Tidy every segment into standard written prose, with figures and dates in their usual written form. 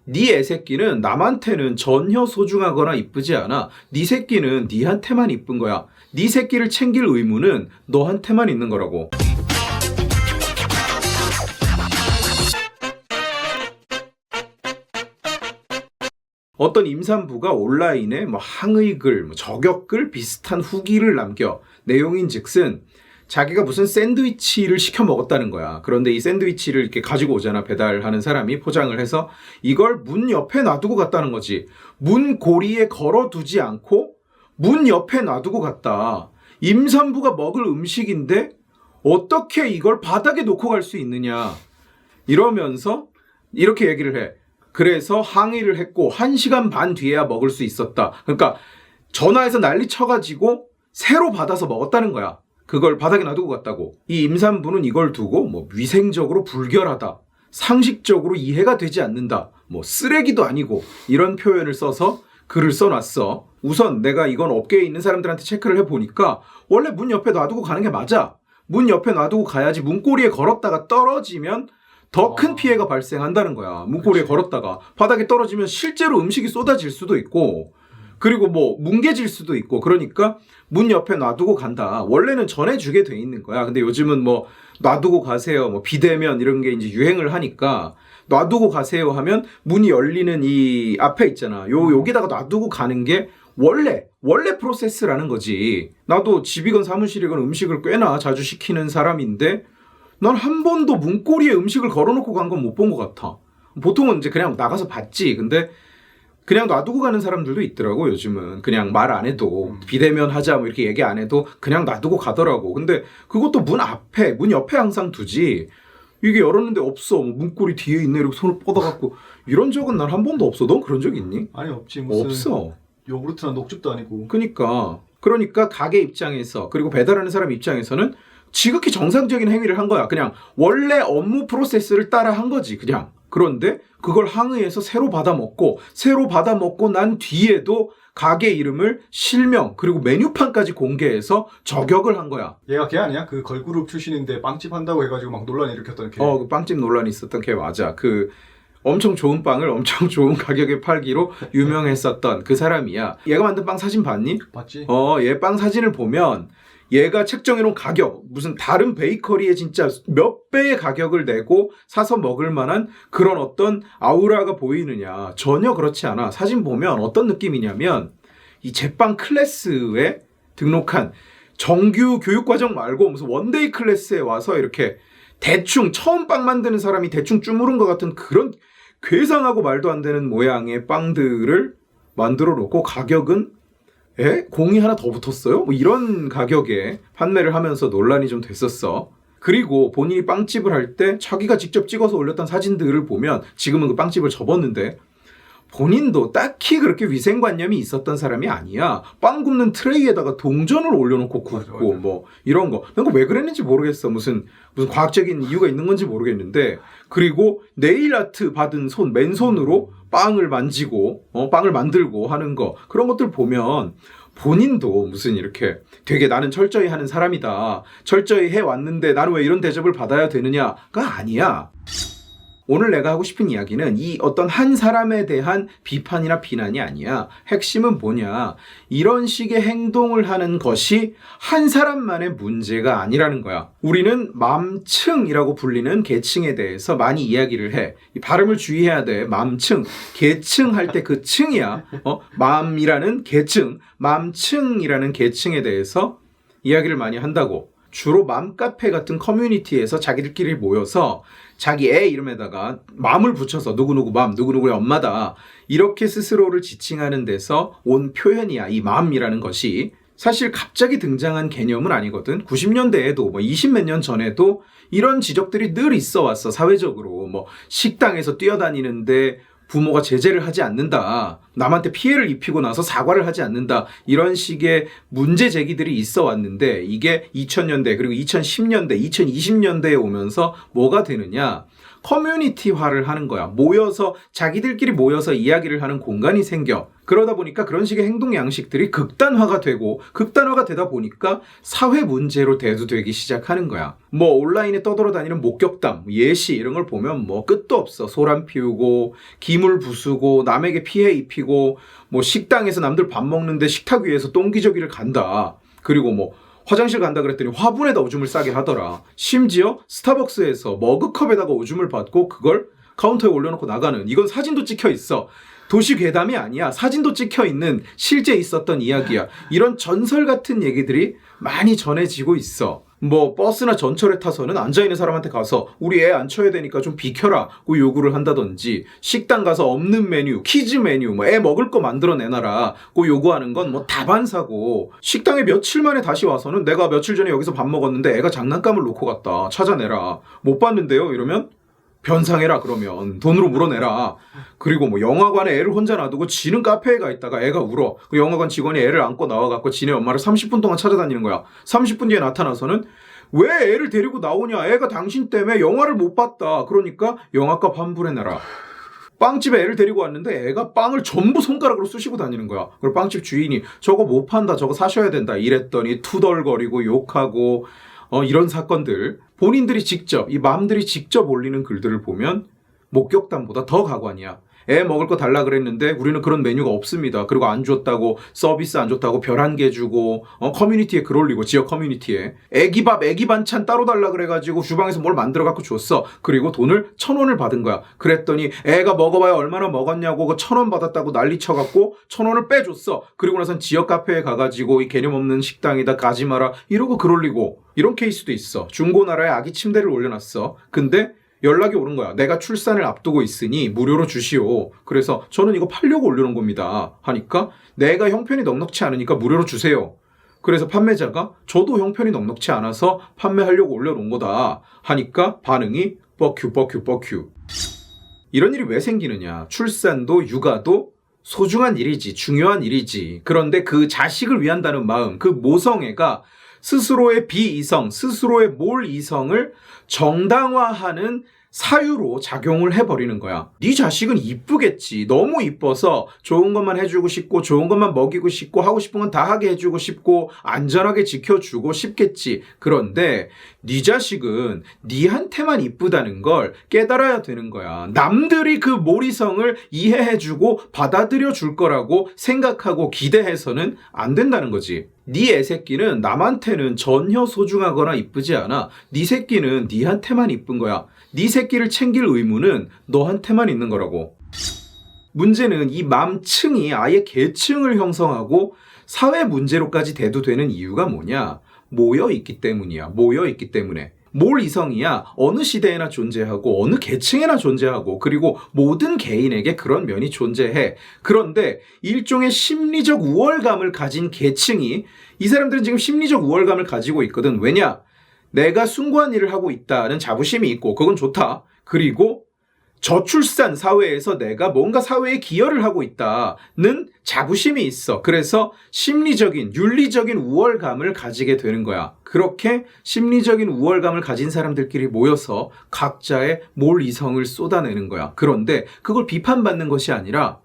네 애새끼는 남한테는 전혀 소중하거나 이쁘지 않아. 네 새끼는 네한테만 이쁜 거야. 네 새끼를 챙길 의무는 너한테만 있는 거라고. 어떤 임산부가 온라인에 항의글, 저격글 비슷한 후기를 남겨. 내용인즉슨 자기가 무슨 샌드위치를 시켜 먹었다는 거야. 그런데 이 샌드위치를 이렇게 가지고 오잖아. 배달하는 사람이 포장을 해서 이걸 문 옆에 놔두고 갔다는 거지. 문 고리에 걸어두지 않고 문 옆에 놔두고 갔다. 임산부가 먹을 음식인데 어떻게 이걸 바닥에 놓고 갈 수 있느냐. 이러면서 이렇게 얘기를 해. 그래서 항의를 했고 1시간 반 뒤에야 먹을 수 있었다. 그러니까 전화해서 난리 쳐가지고 새로 받아서 먹었다는 거야. 그걸 바닥에 놔두고 갔다고. 이 임산부는 이걸 두고 위생적으로 불결하다, 상식적으로 이해가 되지 않는다, 쓰레기도 아니고 이런 표현을 써서 글을 써놨어. 우선 내가 이건 업계에 있는 사람들한테 체크를 해보니까 원래 문 옆에 놔두고 가는 게 맞아. 문 옆에 놔두고 가야지 문고리에 걸었다가 떨어지면 더 큰 피해가 발생한다는 거야. 문고리에 걸었다가 바닥에 떨어지면 실제로 음식이 쏟아질 수도 있고, 그리고 뭉개질 수도 있고, 그러니까 문 옆에 놔두고 간다. 원래는 전해주게 돼 있는 거야. 근데 요즘은 놔두고 가세요, 비대면 이런 게 이제 유행을 하니까 놔두고 가세요 하면 문이 열리는 이 앞에 있잖아. 여기다가 놔두고 가는 게 원래 프로세스라는 거지. 나도 집이건 사무실이건 음식을 꽤나 자주 시키는 사람인데 난 한 번도 문고리에 음식을 걸어놓고 간 건 못 본 것 같아. 보통은 이제 그냥 나가서 봤지. 근데 그냥 놔두고 가는 사람들도 있더라고. 요즘은 그냥 말 안 해도 비대면 하자 이렇게 얘기 안 해도 그냥 놔두고 가더라고. 근데 그것도 문 옆에 항상 두지. 이게 열었는데 없어. 문고리 뒤에 있네 이러고 손을 뻗어갖고 이런 적은 난 한 번도 없어. 넌 그런 적 있니? 아니 없지. 무슨 없어. 요구르트나 녹즙도 아니고. 그러니까 가게 입장에서, 그리고 배달하는 사람 입장에서는 지극히 정상적인 행위를 한 거야. 그냥 원래 업무 프로세스를 따라 한 거지, 그냥. 그런데 그걸 항의해서 새로 받아먹고 난 뒤에도 가게 이름을 실명 그리고 메뉴판까지 공개해서 저격을 한 거야. 얘가 걔 아니야? 그 걸그룹 출신인데 빵집 한다고 해가지고 막 논란 일으켰던 걔. 그 빵집 논란이 있었던 걔 맞아. 그 엄청 좋은 빵을 엄청 좋은 가격에 팔기로 유명했었던 그 사람이야. 얘가 만든 빵 사진 봤니? 봤지? 얘 빵 사진을 보면 얘가 책정해놓은 가격, 무슨 다른 베이커리에 진짜 몇 배의 가격을 내고 사서 먹을 만한 그런 어떤 아우라가 보이느냐. 전혀 그렇지 않아. 사진 보면 어떤 느낌이냐면 이 제빵 클래스에 등록한 정규 교육과정 말고 무슨 원데이 클래스에 와서 이렇게 대충 처음 빵 만드는 사람이 대충 주무른 것 같은 그런 괴상하고 말도 안 되는 모양의 빵들을 만들어 놓고 가격은 공이 하나 더 붙었어요? 이런 가격에 판매를 하면서 논란이 좀 됐었어. 그리고 본인이 빵집을 할 때 자기가 직접 찍어서 올렸던 사진들을 보면 지금은 그 빵집을 접었는데 본인도 딱히 그렇게 위생관념이 있었던 사람이 아니야. 빵 굽는 트레이에다가 동전을 올려놓고 굽고 맞아. 이런 거. 난 왜 그랬는지 모르겠어. 무슨 과학적인 이유가 있는 건지 모르겠는데, 그리고 네일 아트 받은 맨손으로 빵을 만지고 빵을 만들고 하는 거, 그런 것들 보면 본인도 무슨 이렇게 되게 나는 철저히 하는 사람이다, 철저히 해왔는데 나는 왜 이런 대접을 받아야 되느냐가 아니야. 오늘 내가 하고 싶은 이야기는 이 어떤 한 사람에 대한 비판이나 비난이 아니야. 핵심은 뭐냐. 이런 식의 행동을 하는 것이 한 사람만의 문제가 아니라는 거야. 우리는 맘층이라고 불리는 계층에 대해서 많이 이야기를 해. 이 발음을 주의해야 돼. 맘층. 계층 할 때 그 층이야. 맘이라는 계층, 맘층이라는 계층에 대해서 이야기를 많이 한다고. 주로 맘카페 같은 커뮤니티에서 자기들끼리 모여서 자기 애 이름에다가 맘을 붙여서 누구누구 맘, 누구누구의 엄마다, 이렇게 스스로를 지칭하는 데서 온 표현이야. 이 맘이라는 것이 사실 갑자기 등장한 개념은 아니거든. 90년대에도 20몇 년 전에도 이런 지적들이 늘 있어 왔어. 사회적으로 식당에서 뛰어다니는데 부모가 제재를 하지 않는다, 남한테 피해를 입히고 나서 사과를 하지 않는다, 이런 식의 문제 제기들이 있어 왔는데 이게 2000년대 그리고 2010년대 2020년대에 오면서 뭐가 되느냐. 커뮤니티화를 하는 거야. 자기들끼리 모여서 이야기를 하는 공간이 생겨. 그러다 보니까 그런 식의 행동 양식들이 극단화가 되다 보니까 사회 문제로 대두되기 시작하는 거야. 뭐 온라인에 떠돌아다니는 목격담, 예시 이런 걸 보면 뭐 끝도 없어. 소란 피우고 기물 부수고 남에게 피해 입히고 뭐 식당에서 남들 밥 먹는데 식탁 위에서 똥기저귀를 간다. 그리고 뭐 화장실 간다 그랬더니 화분에다 오줌을 싸게 하더라. 심지어 스타벅스에서 머그컵에다가 오줌을 받고 그걸 카운터에 올려놓고 나가는, 이건 사진도 찍혀 있어. 도시 괴담이 아니야. 사진도 찍혀 있는 실제 있었던 이야기야. 이런 전설 같은 얘기들이 많이 전해지고 있어. 뭐 버스나 전철에 타서는 앉아있는 사람한테 가서 우리 애 안 쳐야 되니까 좀 비켜라 고 요구를 한다든지, 식당 가서 없는 메뉴, 키즈 메뉴, 뭐 애 먹을 거 만들어내놔라 고 요구하는 건 뭐 다반사고, 식당에 며칠 만에 다시 와서는 내가 며칠 전에 여기서 밥 먹었는데 애가 장난감을 놓고 갔다, 찾아내라, 못 봤는데요 이러면 변상해라, 그러면 돈으로 물어내라. 그리고 뭐 영화관에 애를 혼자 놔두고 지는 카페에 가 있다가 애가 울어. 그 영화관 직원이 애를 안고 나와갖고 지네 엄마를 30분 동안 찾아다니는 거야. 30분 뒤에 나타나서는 왜 애를 데리고 나오냐, 애가 당신 때문에 영화를 못 봤다, 그러니까 영화값 환불해내라. 빵집에 애를 데리고 왔는데 애가 빵을 전부 손가락으로 쑤시고 다니는 거야. 그리고 빵집 주인이 저거 못 판다, 저거 사셔야 된다 이랬더니 투덜거리고 욕하고, 이런 사건들 본인들이 직접, 이 맘들이 직접 올리는 글들을 보면 목격담보다 더 가관이야. 애 먹을 거 달라 그랬는데 우리는 그런 메뉴가 없습니다. 그리고 안 줬다고, 서비스 안 줬다고 별 한 개 주고, 커뮤니티에 글 올리고, 지역 커뮤니티에 애기밥, 애기 반찬 따로 달라 그래가지고 주방에서 뭘 만들어 갖고 줬어. 그리고 돈을 1,000원을 받은 거야. 그랬더니 애가 먹어봐야 얼마나 먹었냐고, 그 1,000원 받았다고 난리 쳐갖고 1,000원을 빼줬어. 그리고 나선 지역 카페에 가가지고 이 개념 없는 식당이다 가지 마라 이러고 글 올리고, 이런 케이스도 있어. 중고나라에 아기 침대를 올려놨어. 근데 연락이 오는 거야. 내가 출산을 앞두고 있으니 무료로 주시오. 그래서 저는 이거 팔려고 올려놓은 겁니다 하니까, 내가 형편이 넉넉치 않으니까 무료로 주세요. 그래서 판매자가 저도 형편이 넉넉치 않아서 판매하려고 올려놓은 거다 하니까 반응이 뻑큐. 이런 일이 왜 생기느냐. 출산도 육아도 소중한 일이지, 중요한 일이지. 그런데 그 자식을 위한다는 마음, 그 모성애가 스스로의 비이성, 스스로의 몰이성을 정당화하는 사유로 작용을 해버리는 거야. 네 자식은 이쁘겠지. 너무 이뻐서 좋은 것만 해주고 싶고, 좋은 것만 먹이고 싶고, 하고 싶은 건 다 하게 해주고 싶고, 안전하게 지켜주고 싶겠지. 그런데 네 자식은 네한테만 이쁘다는 걸 깨달아야 되는 거야. 남들이 그 몰이성을 이해해주고 받아들여 줄 거라고 생각하고 기대해서는 안 된다는 거지. 네 애새끼는 남한테는 전혀 소중하거나 이쁘지 않아. 네 새끼는 네한테만 이쁜 거야. 네 새끼를 챙길 의무는 너한테만 있는 거라고. 문제는 이 맘층이 아예 계층을 형성하고 사회 문제로까지 대두되는 이유가 뭐냐? 모여있기 때문이야. 모여있기 때문에. 몰이성이야 어느 시대에나 존재하고 어느 계층에나 존재하고, 그리고 모든 개인에게 그런 면이 존재해. 그런데 일종의 심리적 우월감을 가진 계층이, 이 사람들은 지금 심리적 우월감을 가지고 있거든. 왜냐? 내가 숭고한 일을 하고 있다는 자부심이 있고, 그건 좋다. 그리고 저출산 사회에서 내가 뭔가 사회에 기여를 하고 있다는 자부심이 있어. 그래서 심리적인, 윤리적인 우월감을 가지게 되는 거야. 그렇게 심리적인 우월감을 가진 사람들끼리 모여서 각자의 몰이성을 쏟아내는 거야. 그런데 그걸 비판받는 것이 아니라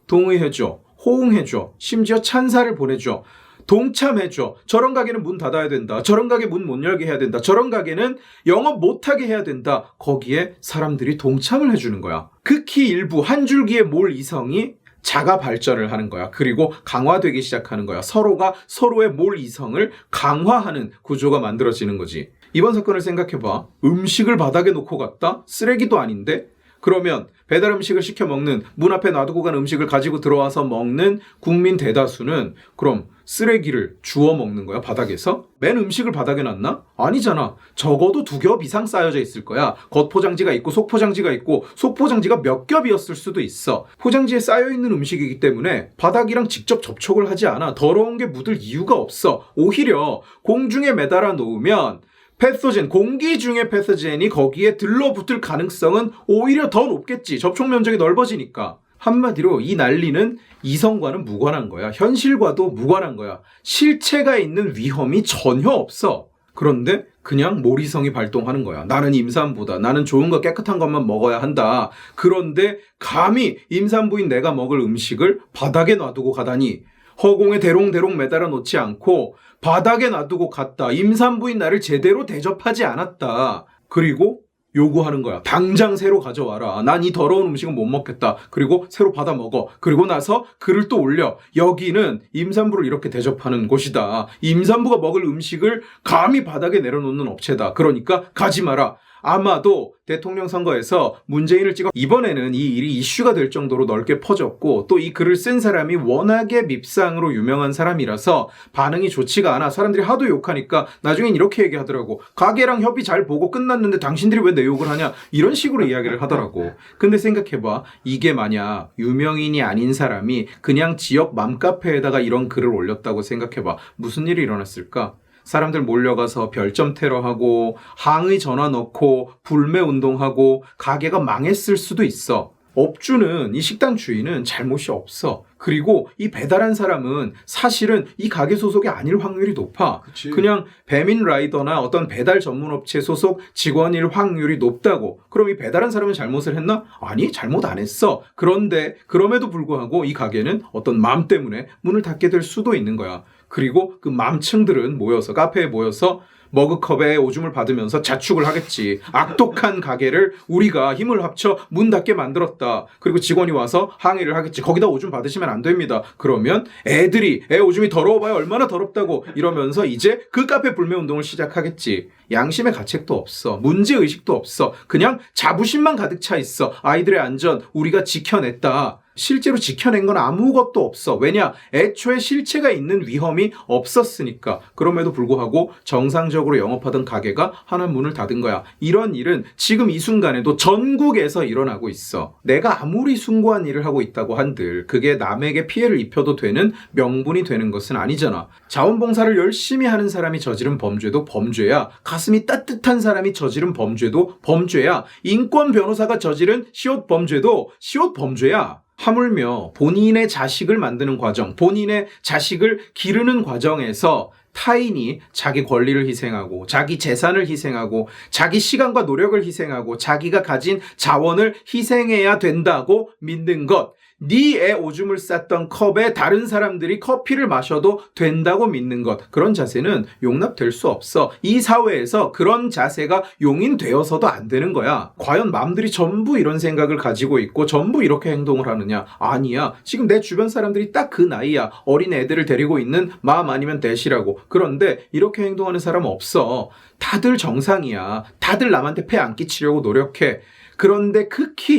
동의해줘, 호응해줘, 심지어 찬사를 보내줘, 동참해줘. 저런 가게는 문 닫아야 된다. 저런 가게 문 못 열게 해야 된다. 저런 가게는 영업 못하게 해야 된다. 거기에 사람들이 동참을 해주는 거야. 극히 일부 한 줄기의 몰이성이 자가 발전을 하는 거야. 그리고 강화되기 시작하는 거야. 서로가 서로의 몰이성을 강화하는 구조가 만들어지는 거지. 이번 사건을 생각해봐. 음식을 바닥에 놓고 갔다? 쓰레기도 아닌데? 그러면 배달 음식을 시켜 먹는, 문 앞에 놔두고 간 음식을 가지고 들어와서 먹는 국민 대다수는 그럼 쓰레기를 주워 먹는 거야, 바닥에서? 맨 음식을 바닥에 놨나? 아니잖아. 적어도 2겹 이상 쌓여져 있을 거야. 겉포장지가 있고 속포장지가 있고, 속포장지가 몇 겹이었을 수도 있어. 포장지에 쌓여있는 음식이기 때문에 바닥이랑 직접 접촉을 하지 않아. 더러운 게 묻을 이유가 없어. 오히려 공중에 매달아 놓으면 패소젠, 공기 중의 패소젠이 거기에 들러붙을 가능성은 오히려 더 높겠지. 접촉 면적이 넓어지니까. 한마디로 이 난리는 이성과는 무관한 거야. 현실과도 무관한 거야. 실체가 있는 위험이 전혀 없어. 그런데 그냥 몰이성이 발동하는 거야. 나는 임산부다. 나는 좋은 거 깨끗한 것만 먹어야 한다. 그런데 감히 임산부인 내가 먹을 음식을 바닥에 놔두고 가다니, 허공에 대롱대롱 매달아 놓지 않고 바닥에 놔두고 갔다. 임산부인 나를 제대로 대접하지 않았다. 그리고 요구하는 거야. 당장 새로 가져와라. 난 이 더러운 음식은 못 먹겠다. 그리고 새로 받아 먹어. 그리고 나서 글을 또 올려. 여기는 임산부를 이렇게 대접하는 곳이다. 임산부가 먹을 음식을 감히 바닥에 내려놓는 업체다. 그러니까 가지 마라. 아마도 대통령 선거에서 문재인을 찍어 이번에는 이 일이 이슈가 될 정도로 넓게 퍼졌고, 또 이 글을 쓴 사람이 워낙에 밉상으로 유명한 사람이라서 반응이 좋지가 않아. 사람들이 하도 욕하니까 나중엔 이렇게 얘기하더라고. 가게랑 협의 잘 보고 끝났는데 당신들이 왜 내 욕을 하냐, 이런 식으로 이야기를 하더라고. 근데 생각해봐. 이게 만약 유명인이 아닌 사람이 그냥 지역 맘카페에다가 이런 글을 올렸다고 생각해봐. 무슨 일이 일어났을까? 사람들 몰려가서 별점 테러하고 항의 전화 넣고 불매 운동하고 가게가 망했을 수도 있어. 업주는, 이 식당 주인은 잘못이 없어. 그리고 이 배달한 사람은 사실은 이 가게 소속이 아닐 확률이 높아. 그치. 그냥 배민 라이더나 어떤 배달 전문업체 소속 직원일 확률이 높다고. 그럼 이 배달한 사람은 잘못을 했나? 아니, 잘못 안 했어. 그런데 그럼에도 불구하고 이 가게는 어떤 맘 때문에 문을 닫게 될 수도 있는 거야. 그리고 그 맘층들은 모여서, 카페에 모여서 머그컵에 오줌을 받으면서 자축을 하겠지. 악독한 가게를 우리가 힘을 합쳐 문 닫게 만들었다. 그리고 직원이 와서 항의를 하겠지. 거기다 오줌 받으시면 안 됩니다. 그러면 애 오줌이 더러워봐야 얼마나 더럽다고 이러면서 이제 그 카페 불매 운동을 시작하겠지. 양심의 가책도 없어. 문제의식도 없어. 그냥 자부심만 가득 차 있어. 아이들의 안전 우리가 지켜냈다. 실제로 지켜낸 건 아무것도 없어. 왜냐? 애초에 실체가 있는 위험이 없었으니까. 그럼에도 불구하고 정상적으로 영업하던 가게가 하나 문을 닫은 거야. 이런 일은 지금 이 순간에도 전국에서 일어나고 있어. 내가 아무리 숭고한 일을 하고 있다고 한들 그게 남에게 피해를 입혀도 되는 명분이 되는 것은 아니잖아. 자원봉사를 열심히 하는 사람이 저지른 범죄도 범죄야. 가슴이 따뜻한 사람이 저지른 범죄도 범죄야. 인권 변호사가 저지른 시옷 범죄도 시옷 범죄야. 하물며 본인의 자식을 만드는 과정, 본인의 자식을 기르는 과정에서 타인이 자기 권리를 희생하고 자기 재산을 희생하고 자기 시간과 노력을 희생하고 자기가 가진 자원을 희생해야 된다고 믿는 것, 네 애 오줌을 쌌던 컵에 다른 사람들이 커피를 마셔도 된다고 믿는 것, 그런 자세는 용납될 수 없어. 이 사회에서 그런 자세가 용인되어서도 안 되는 거야. 과연 맘들이 전부 이런 생각을 가지고 있고 전부 이렇게 행동을 하느냐? 아니야. 지금 내 주변 사람들이 딱 그 나이야. 어린 애들을 데리고 있는 맘 아니면 대시라고. 그런데 이렇게 행동하는 사람 없어. 다들 정상이야. 다들 남한테 폐 안 끼치려고 노력해. 그런데 극히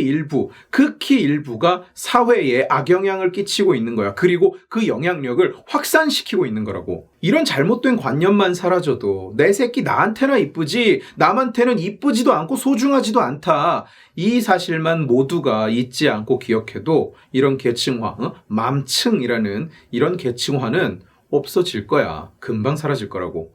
일부가 사회에 악영향을 끼치고 있는 거야. 그리고 그 영향력을 확산시키고 있는 거라고. 이런 잘못된 관념만 사라져도 내 새끼 나한테나 이쁘지 남한테는 이쁘지도 않고 소중하지도 않다. 이 사실만 모두가 잊지 않고 기억해도 이런 계층화, 맘층이라는 이런 계층화는 없어질 거야. 금방 사라질 거라고.